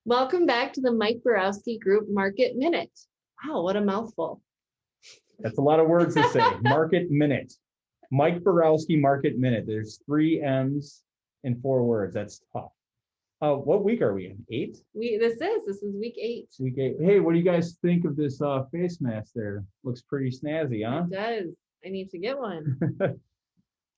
Welcome back to the Mike Borowski Group Market Minute. Wow, what a mouthful. That's a lot of words to say. Market Minute. Mike Borowski Market Minute. There's 3 M's in 4 words. That's tough. What week are we in? 8? This is week 8. Week 8. Hey, what do you guys think of this face mask there? Looks pretty snazzy, huh? It does. I need to get one.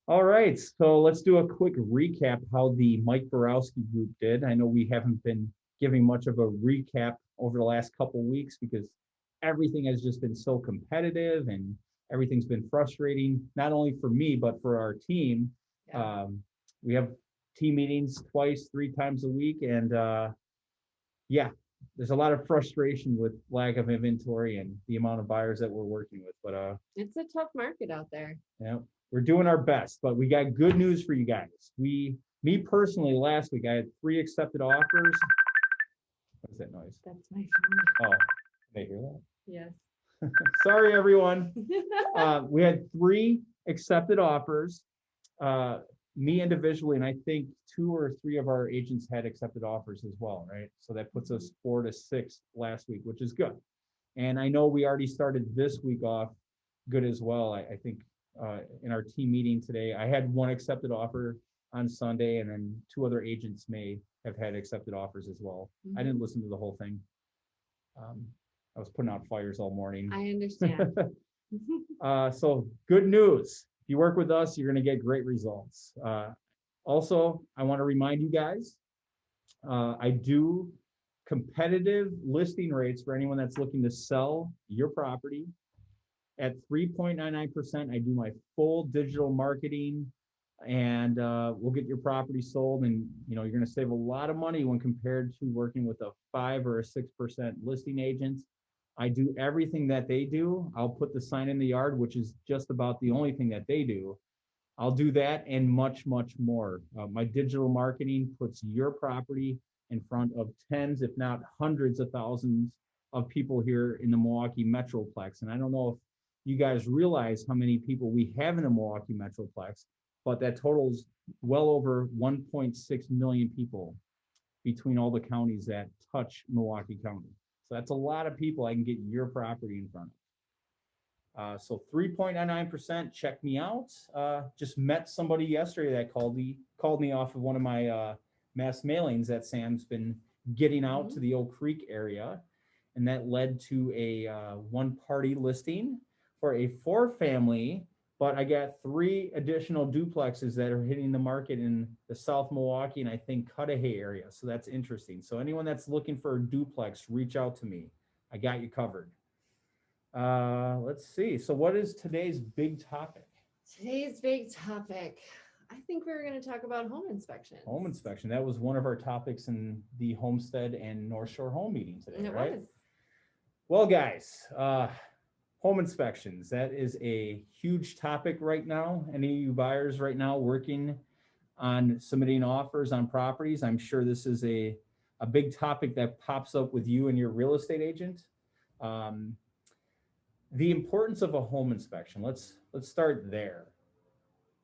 All right, so let's do a quick recap how the Mike Borowski Group did. I know we haven't been giving much of a recap over the last couple weeks because everything has just been so competitive and everything's been frustrating, not only for me, but for our team. Yeah. We have team meetings 2-3 times a week. And yeah, there's a lot of frustration with lack of inventory and the amount of buyers that we're working with. But it's a tough market out there. Yeah, we're doing our best, but we got good news for you guys. Me personally, last week, I had 3 accepted offers. What's that noise? That's my phone. Oh, they hear that? Yes. Sorry, everyone. We had 3 accepted offers, me individually, and I think 2 or 3 of our agents had accepted offers as well, right? So that puts us 4 to 6 last week, which is good. And I know we already started this week off good as well. I think in our team meeting today, I had 1 accepted offer on Sunday, and then 2 other agents may have had accepted offers as well. I didn't listen to the whole thing. I was putting out fires all morning. I understand. So good news. If you work with us, you're going to get great results. Also, I want to remind you guys, I do competitive listing rates for anyone that's looking to sell your property. At 3.99%, I do my full digital marketing, and we'll get your property sold. And you're going to save a lot of money when compared to working with a 5 or a 6% listing agent. I do everything that they do. I'll put the sign in the yard, which is just about the only thing that they do. I'll do that and much, much more. My digital marketing puts your property in front of tens, if not hundreds of thousands of people here in the Milwaukee Metroplex. And I don't know if you guys realize how many people we have in the Milwaukee Metroplex, but that totals well over 1.6 million people between all the counties that touch Milwaukee County. So that's a lot of people I can get your property in front of. So 3.99%, check me out. Just met somebody yesterday that called me off of one of my mass mailings that Sam's been getting out to the Oak Creek area. And that led to a 1-party listing for a 4-family, but I got 3 additional duplexes that are hitting the market in the South Milwaukee and I think Cudahy area. So that's interesting. So anyone that's looking for a duplex, reach out to me. I got you covered. Let's see. So what is today's big topic? Today's big topic. I think we're going to talk about home inspection. Home inspection. That was one of our topics in the Homestead and North Shore home meeting today, right? Was. Well, guys, home inspections, that is a huge topic right now. Any of you buyers right now working on submitting offers on properties, I'm sure this is a big topic that pops up with you and your real estate agent. The importance of a home inspection, let's start there.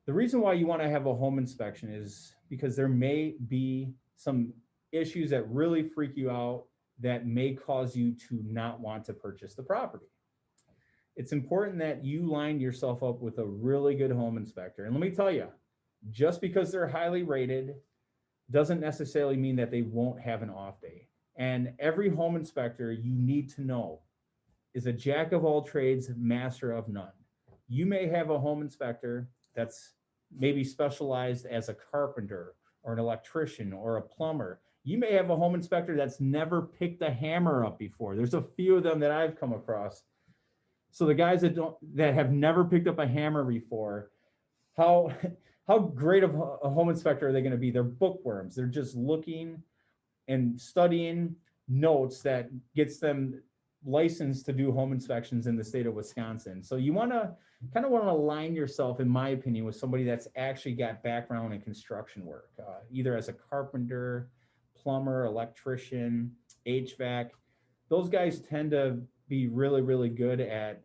The reason why you want to have a home inspection is because there may be some issues that really freak you out that may cause you to not want to purchase the property. It's important that you line yourself up with a really good home inspector. And let me tell you, just because they're highly rated doesn't necessarily mean that they won't have an off day. And every home inspector you need to know is a jack of all trades, master of none. You may have a home inspector that's maybe specialized as a carpenter or an electrician or a plumber. You may have a home inspector that's never picked a hammer up before. There's a few of them that I've come across. So the guys that have never picked up a hammer before, how great of a home inspector are they going to be? They're bookworms. They're just looking and studying notes that gets them licensed to do home inspections in the state of Wisconsin. So you want to align yourself, in my opinion, with somebody that's actually got background in construction work, either as a carpenter, plumber, electrician, HVAC. Those guys tend to be really, really good at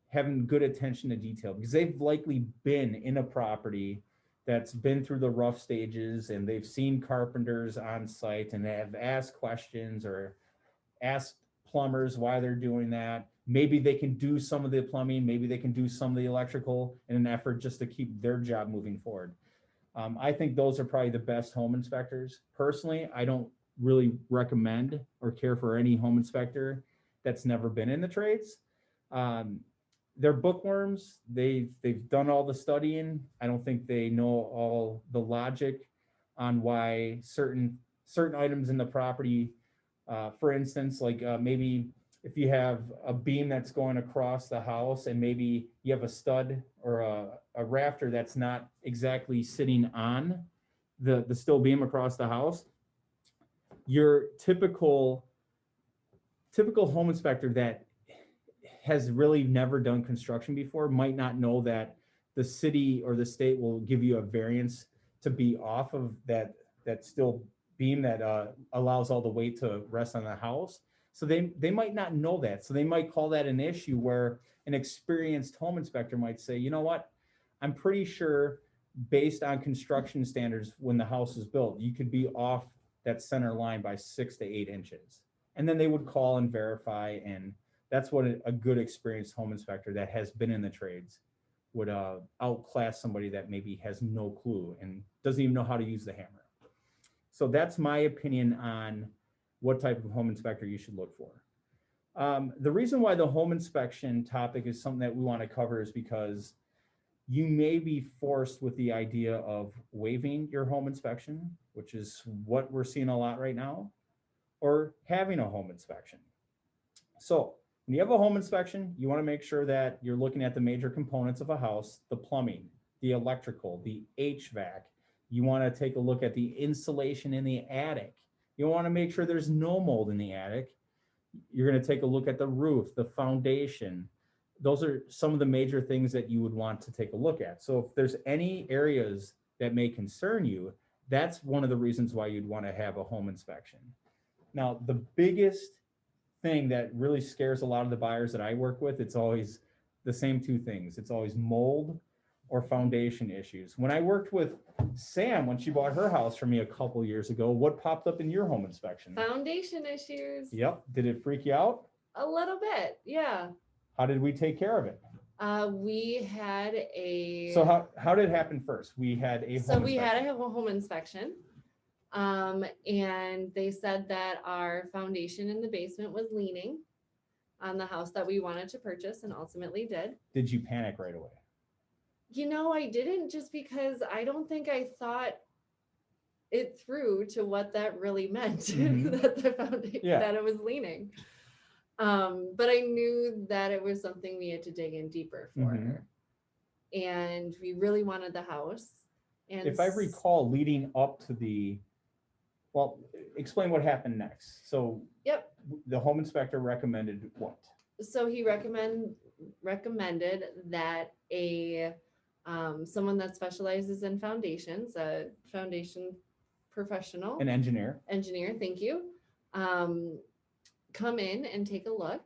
having good attention to detail because they've likely been in a property that's been through the rough stages and they've seen carpenters on site and they have asked questions or asked plumbers why they're doing that. Maybe they can do some of the plumbing, maybe they can do some of the electrical in an effort just to keep their job moving forward. I think those are probably the best home inspectors. Personally, I don't really recommend or care for any home inspector that's never been in the trades. Um, they're bookworms. They've done all the studying. I don't think they know all the logic on why certain items in the property, for instance, like maybe if you have a beam that's going across the house and maybe you have a stud or a rafter that's not exactly sitting on the steel beam across the house, your typical home inspector that has really never done construction before might not know that the city or the state will give you a variance to be off of that steel beam that allows all the weight to rest on the house. So they might not know that. So they might call that an issue where an experienced home inspector might say, you know what, I'm pretty sure based on construction standards when the house is built, you could be off that center line by 6 to 8 inches. And then they would call and verify, and that's what a good experienced home inspector that has been in the trades would outclass somebody that maybe has no clue and doesn't even know how to use the hammer. So that's my opinion on what type of home inspector you should look for. The reason why the home inspection topic is something that we want to cover is because you may be forced with the idea of waiving your home inspection, which is what we're seeing a lot right now, or having a home inspection. So when you have a home inspection, you want to make sure that you're looking at the major components of a house, the plumbing, the electrical, the HVAC. You want to take a look at the insulation in the attic. You want to make sure there's no mold in the attic. You're going to take a look at the roof, the foundation. Those are some of the major things that you would want to take a look at. So if there's any areas that may concern you, that's one of the reasons why you'd want to have a home inspection. Now, the biggest thing that really scares a lot of the buyers that I work with, it's always the same two things. It's always mold or foundation issues. When I worked with Sam, when she bought her house from me a couple years ago, what popped up in your home inspection? Foundation issues. Yep. Did it freak you out? A little bit, yeah. How did we take care of it? We had a. So how did it happen first? We had a So home we inspection. had a home inspection. And they said that our foundation in the basement was leaning on the house that we wanted to purchase and ultimately did. Did you panic right away? You know, I didn't, just because I don't think I thought it through to what that really meant, that the foundation, that it was leaning. But I knew that it was something we had to dig in deeper for her. And we really wanted the house. And if I recall, leading up to well, explain what happened next. So the home inspector recommended what? So he recommended that someone that specializes in foundations, a foundation professional, an engineer, thank you, come in and take a look.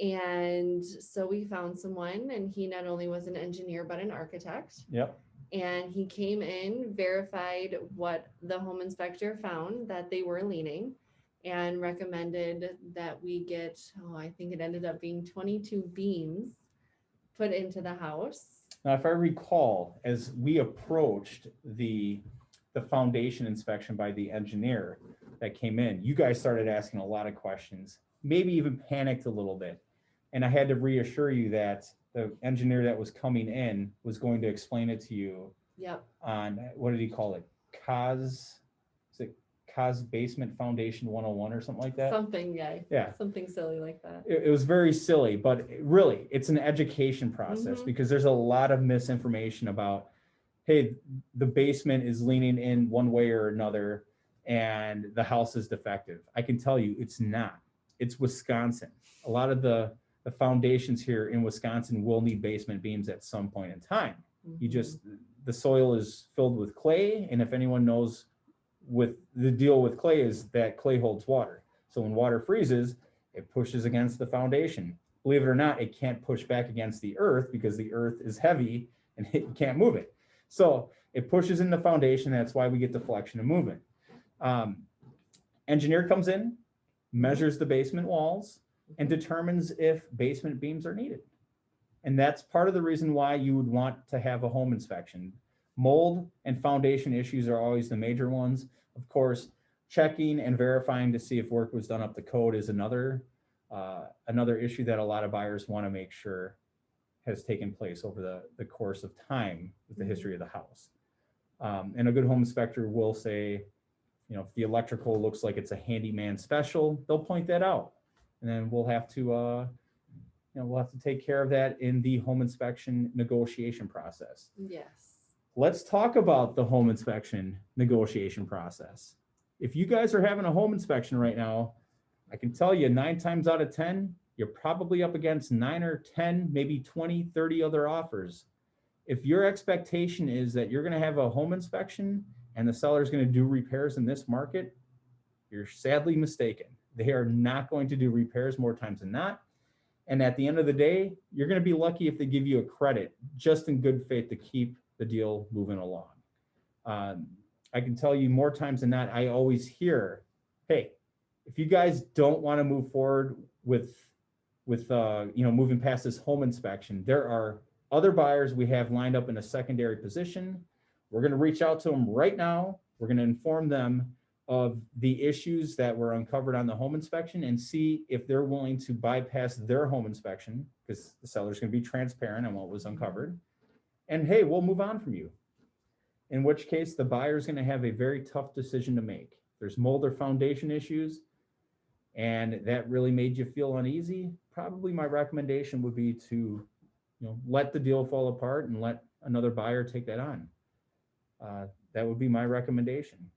And so we found someone, and he not only was an engineer but an architect. Yep. And he came in, verified what the home inspector found, that they were leaning, and recommended that we get, I think it ended up being 22 beams put into the house. Now, if I recall, as we approached the foundation inspection by the engineer that came in, you guys started asking a lot of questions, maybe even panicked a little bit. And I had to reassure you that the engineer that was coming in was going to explain it to you. Yep. On, what did he call it? COS Basement Foundation 101 or something like that? Something, something silly like that. It was very silly, but really, it's an education process because there's a lot of misinformation about, hey, the basement is leaning in one way or another and the house is defective. I can tell you it's not. It's Wisconsin. A lot of the foundations here in Wisconsin will need basement beams at some point in time. The soil is filled with clay, and if anyone knows, with the deal with clay is that clay holds water. So when water freezes, it pushes against the foundation. Believe it or not, it can't push back against the earth because the earth is heavy and it can't move it. So it pushes in the foundation. That's why we get deflection and movement. Engineer comes in, measures the basement walls, and determines if basement beams are needed. And that's part of the reason why you would want to have a home inspection. Mold and foundation issues are always the major ones. Of course, checking and verifying to see if work was done up to code is another issue that a lot of buyers want to make sure has taken place over the course of time with the history of the house. And a good home inspector will say, if the electrical looks like it's a handyman special, they'll point that out. And then we'll have to take care of that in the home inspection negotiation process. Yes. Let's talk about the home inspection negotiation process. If you guys are having a home inspection right now, I can tell you 9 times out of 10, you're probably up against 9 or 10, maybe 20, 30 other offers. If your expectation is that you're going to have a home inspection and the seller is going to do repairs in this market, you're sadly mistaken. They are not going to do repairs more times than not. And at the end of the day, you're going to be lucky if they give you a credit just in good faith to keep the deal moving along. I can tell you more times than not, I always hear, hey, if you guys don't want to move forward with moving past this home inspection, there are other buyers we have lined up in a secondary position. We're going to reach out to them right now. We're going to inform them of the issues that were uncovered on the home inspection and see if they're willing to bypass their home inspection, because the seller's going to be transparent on what was uncovered. And hey, we'll move on from you. In which case, the buyer's going to have a very tough decision to make. There's mold or foundation issues, and that really made you feel uneasy. Probably my recommendation would be to, let the deal fall apart and let another buyer take that on. That would be my recommendation.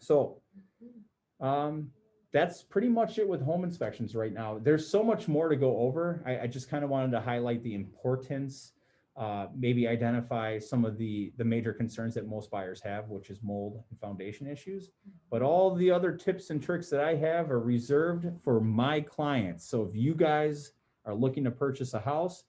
So that's pretty much it with home inspections right now. There's so much more to go over. I just kind of wanted to highlight the importance, maybe identify some of the major concerns that most buyers have, which is mold and foundation issues. But all the other tips and tricks that I have are reserved for my clients. So if you guys are looking to purchase a house,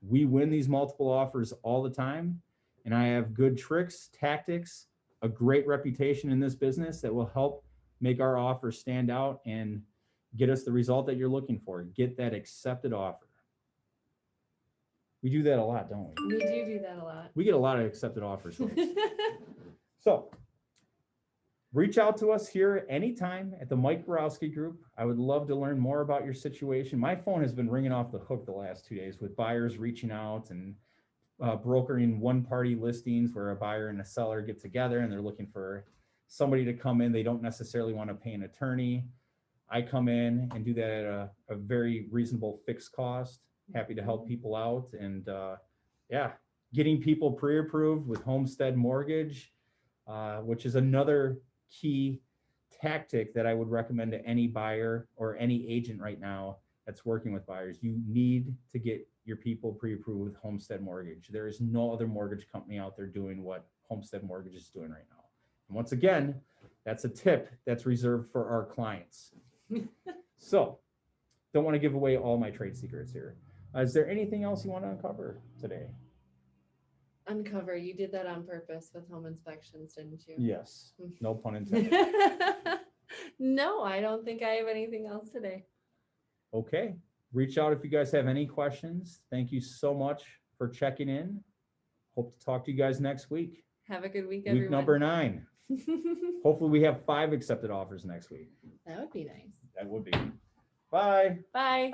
we win these multiple offers all the time. And I have good tricks, tactics, a great reputation in this business that will help make our offer stand out and get us the result that you're looking for. Get that accepted offer. We do that a lot, don't we? We do that a lot. We get a lot of accepted offers, folks. So reach out to us here anytime at the Mike Borowski Group. I would love to learn more about your situation. My phone has been ringing off the hook the last 2 days with buyers reaching out and brokering one-party listings where a buyer and a seller get together and they're looking for somebody to come in. They don't necessarily want to pay an attorney. I come in and do that at a very reasonable fixed cost. Happy to help people out. And getting people pre-approved with Homestead Mortgage, which is another key tactic that I would recommend to any buyer or any agent right now that's working with buyers. You need to get your people pre-approved with Homestead Mortgage. There is no other mortgage company out there doing what Homestead Mortgage is doing right now. And once again, that's a tip that's reserved for our clients. So don't want to give away all my trade secrets here. Is there anything else you want to uncover today? Uncover. You did that on purpose with home inspections, didn't you? Yes. No pun intended. No, I don't think I have anything else today. Okay. Reach out if you guys have any questions. Thank you so much for checking in. Hope to talk to you guys next week. Have a good week, everyone. Week number 9. Hopefully we have 5 accepted offers next week. That would be nice. That would be. Bye. Bye.